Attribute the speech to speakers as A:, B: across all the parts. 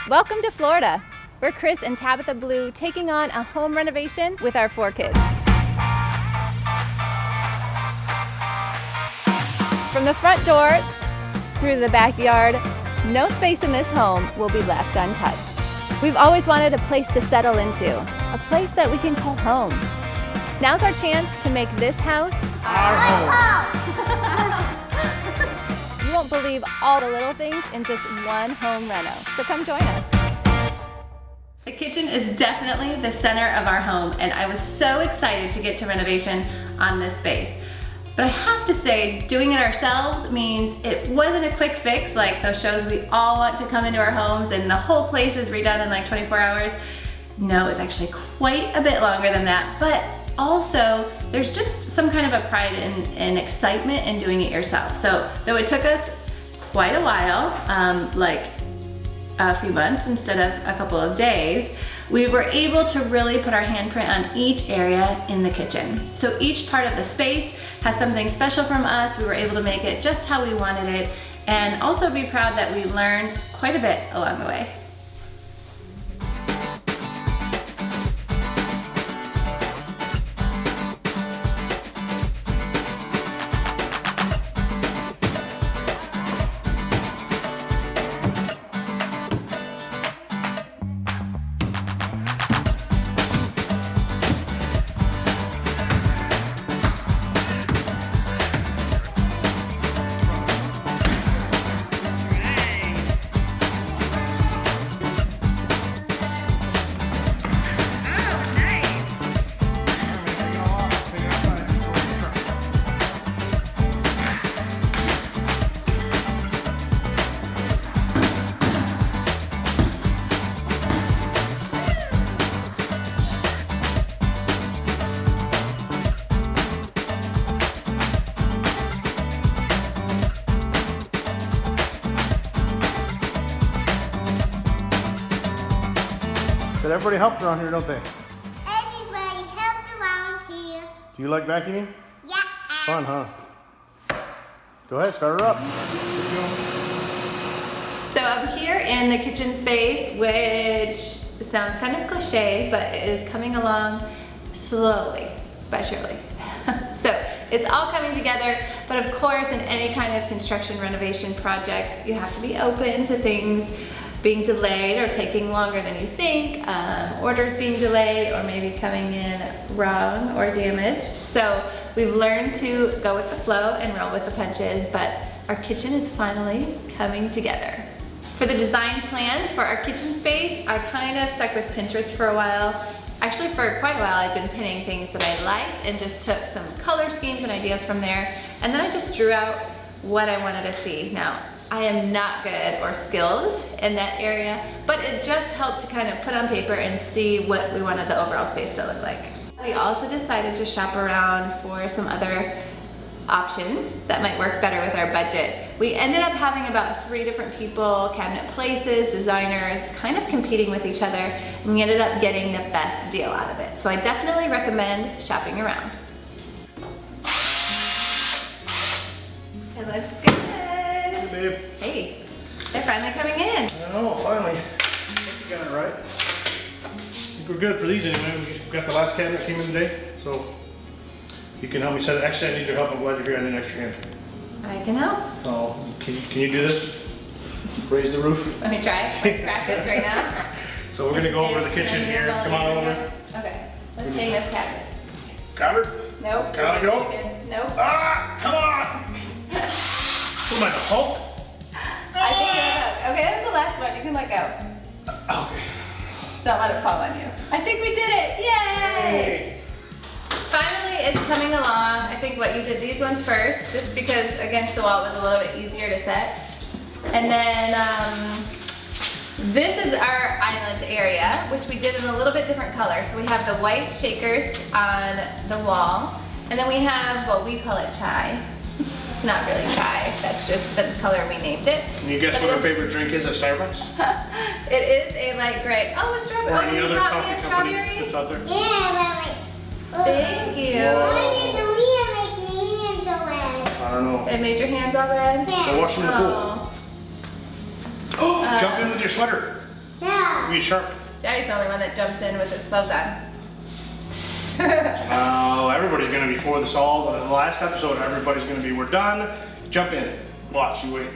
A: Welcome to Florida. We're Chris and Tabitha Blue taking on a home renovation with our 4 kids. From the front door through the backyard, no space in this home will be left untouched. We've always wanted a place to settle into, a place that we can call home. Now's our chance to make this house our home. You won't believe all the little things in just one home reno, so come join us. The kitchen is definitely the center of our home, and I was so excited to get to renovation on this space. But I have to say, doing it ourselves means it wasn't a quick fix like those shows we all want to come into our homes and the whole place is redone in like 24 hours. No, it's actually quite a bit longer than that, but also there's just some kind of a pride and excitement in doing it yourself. So though it took us quite a while, like a few months instead of a couple of days, we were able to really put our handprint on each area in the kitchen. So each part of the space has something special from us. We were able to make it just how we wanted it, and also be proud that we learned quite a bit along the way.
B: But everybody helps around here, don't they?
C: Everybody helps around here.
B: Do you like vacuuming?
C: Yeah.
B: Fun, huh? Go ahead, start her up.
A: So I'm here in the kitchen space, which sounds kind of cliche, but it is coming along slowly but surely. So it's all coming together, but of course in any kind of construction renovation project, you have to be open to things being delayed or taking longer than you think, orders being delayed or maybe coming in wrong or damaged. So we've learned to go with the flow and roll with the punches, but our kitchen is finally coming together. For the design plans for our kitchen space, I kind of stuck with Pinterest for a while. Actually, for quite a while, I'd been pinning things that I liked and just took some color schemes and ideas from there. And then I just drew out what I wanted to see. Now, I am not good or skilled in that area, but it just helped to kind of put on paper and see what we wanted the overall space to look like. We also decided to shop around for some other options that might work better with our budget. We ended up having about 3 different people, cabinet places, designers, kind of competing with each other, and we ended up getting the best deal out of it. So I definitely recommend shopping around. It looks good.
B: Hey, babe.
A: Hey, they're finally coming in.
B: I know, finally. I think you got it right. I think we're good for these anyway. We got the last cabinet came in today, so you can help me set it. Actually, I need your help. I'm glad you're here. I need an extra hand.
A: I can help.
B: So, can you do this? Raise the roof.
A: Let me try it. Let's practice right now.
B: So we're gonna go over the kitchen here. Come on over.
A: Okay, let's change this cabinet.
B: Got her?
A: Nope.
B: Can I go?
A: Nope.
B: Ah, come on! What am I, the Hulk?
A: I think you're the Okay, that was the last one. You can let go.
B: Okay.
A: Just don't let it fall on you. I think we did it. Yay!
B: Hey.
A: Finally, it's coming along. I think what you did these ones first, just because against the wall it was a little bit easier to set. And then this is our island area, which we did in a little bit different color. So we have the white shakers on the wall, and then we have what we call it chai. It's not really chai, that's just the color we named it.
B: Can you guess what our favorite drink is at Starbucks?
A: It is a light gray. Oh, a strawberry.
B: Or
A: Oh,
B: any
A: you
B: other
A: brought me
B: coffee
A: a
B: company
A: strawberry?
B: that's out there?
C: Yeah, right.
A: Thank you.
C: Why did the wheel make me hands so red?
B: I don't know.
A: It made your hands all red?
C: Yeah.
B: Go wash them in the pool.
A: Oh.
B: Oh, jump in with your sweater.
C: Yeah.
B: Be sharp.
A: Daddy's the only one that jumps in with his clothes on.
B: Oh, everybody's gonna be for this all. The last episode, everybody's gonna be, we're done. Jump in. Watch, you wait.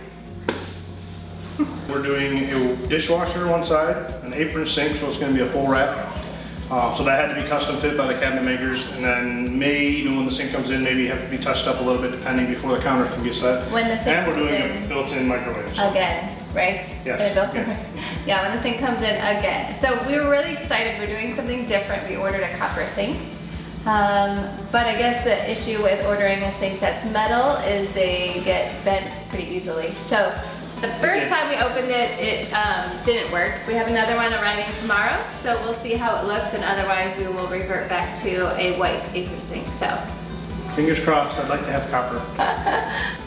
B: We're doing a dishwasher one side, an apron sink, so it's gonna be a full wrap. So that had to be custom fit by the cabinet makers, and then even when the sink comes in, maybe have to be touched up a little bit depending before the counter can get set.
A: When the sink
B: and we're
A: comes
B: doing
A: in.
B: a built-in microwave.
A: Again, right?
B: Yes.
A: Yeah, when the sink comes in again. So we were really excited. We're doing something different. We ordered a copper sink. But I guess the issue with ordering a sink that's metal is they get bent pretty easily. So the first time we opened it, it didn't work. We have another one arriving tomorrow, so we'll see how it looks, and otherwise we will revert back to a white apron sink. So
B: Fingers crossed, I'd like to have copper.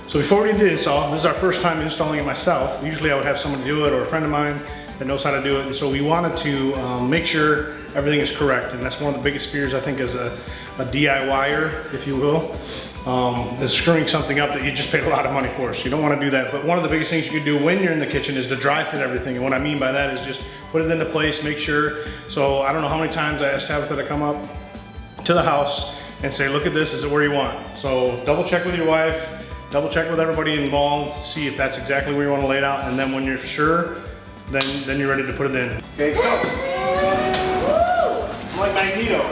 B: So before we do the install, this is our first time installing it myself. Usually I would have someone do it, or a friend of mine that knows how to do it. And so we wanted to make sure everything is correct. And that's one of the biggest fears, I think, as a DIYer, if you will, is screwing something up that you just paid a lot of money for. So you don't want to do that. But one of the biggest things you can do when you're in the kitchen is to dry fit everything. And what I mean by that is just put it into place, make sure. So I don't know how many times I asked Tabitha to come up to the house and say, look at this, is it where you want? So double check with your wife, double check with everybody involved to see if that's exactly where you want to lay it out. And then when you're sure, then you're ready to put it in. Okay, go.
A: woo!
B: I'm like Magneto.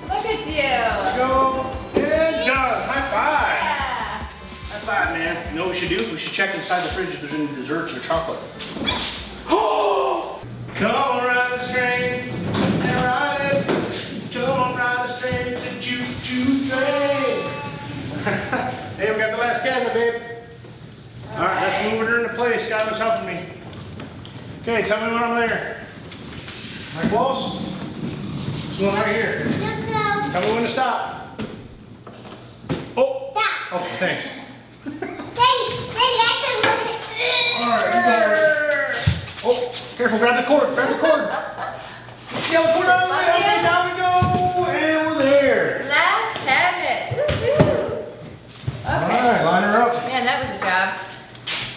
A: Look at you.
B: Go, and done. High five.
A: Yeah.
B: High five, man. You know what we should do? We should check inside the fridge if there's any desserts or chocolate. Oh! Come on, ride this train, and ride it. Come on, ride this train, it's a choo-choo train. Hey, we got the last cabinet, babe. All right, let's move her into place. Skylar's helping me. Okay, tell me when I'm there. Am I close? This one right here.
C: Look close.
B: Tell me when to stop. Oh,
C: Stop.
B: oh, thanks.
C: Daddy, I can move it.
B: All right, you got her. Oh, careful, grab the cord, grab the cord. Yeah, the cord out of the way. Okay, down we go, and we're there.
A: Last cabinet. Woohoo!
B: All
A: Okay.
B: right, line her up.
A: Man, that was a job.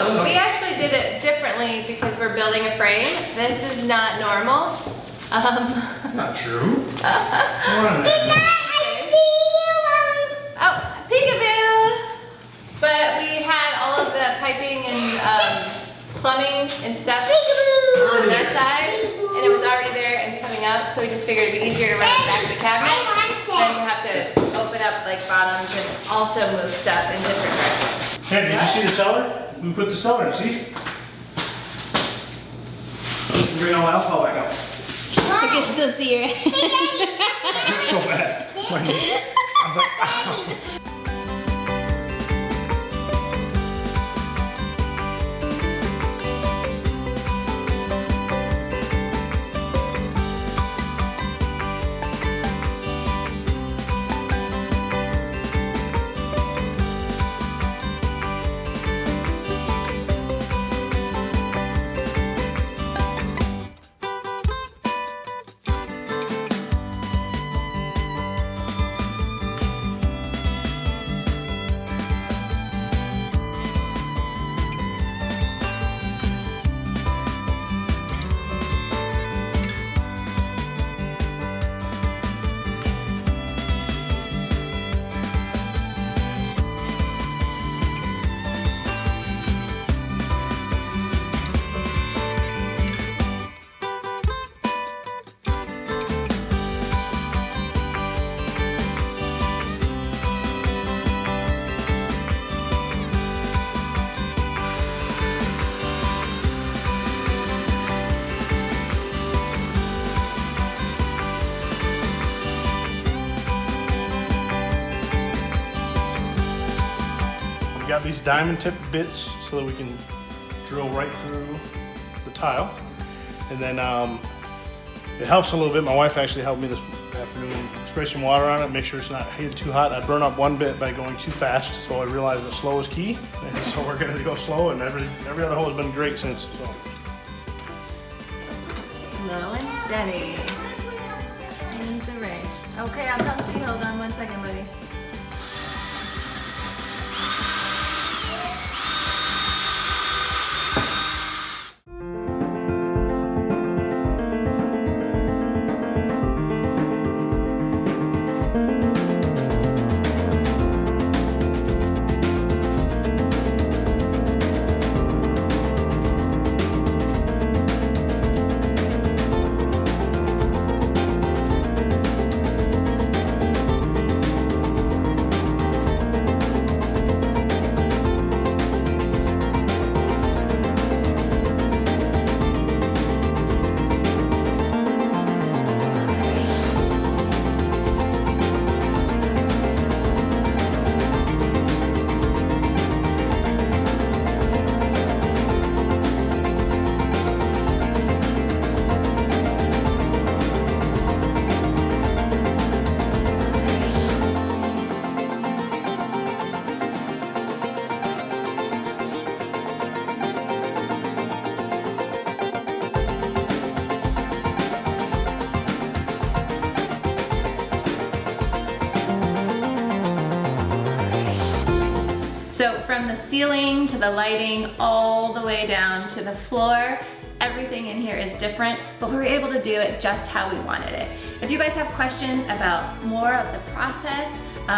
A: We actually did it differently because we're building a frame. This is not normal.
B: Not true. Come on,
C: I see you, Mommy.
A: Oh, peekaboo! But we had all of the piping and plumbing and stuff on that side, and it was already there and coming up, so we just figured it'd be easier to run it back to the cabinet than to have to open up like bottoms and also move stuff in different directions.
B: Hey, did you see the cellar? We put the cellar in, see? Bring all the alcohol back up.
C: I can
A: still see her.
B: It hurt so bad. I was like, ow. Got these diamond tip bits so that we can drill right through the tile. And then it helps a little bit. My wife actually helped me this afternoon. Spray some water on it, make sure it's not getting too hot. I burn up one bit by going too fast, so I realized that slow is key. And so we're gonna go slow, and every other hole has been great since. So.
A: Slow and steady. And the race. Okay, I'll come see you. Hold on 1 second, buddy. So from the ceiling to the lighting, all the way down to the floor, everything in here is different, but we were able to do it just how we wanted it. If you guys have questions about more of the process,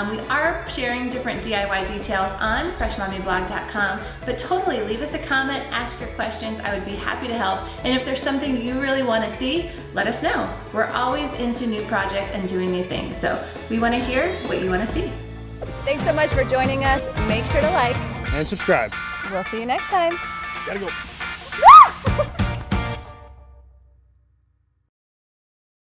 A: we are sharing different DIY details on freshmommyblog.com, but totally leave us a comment, ask your questions. I would be happy to help. And if there's something you really want to see, let us know. We're always into new projects and doing new things, so we want to hear what you want to see. Thanks so much for joining us. Make sure to like
B: And subscribe.
A: We'll see you next time.
B: Gotta go.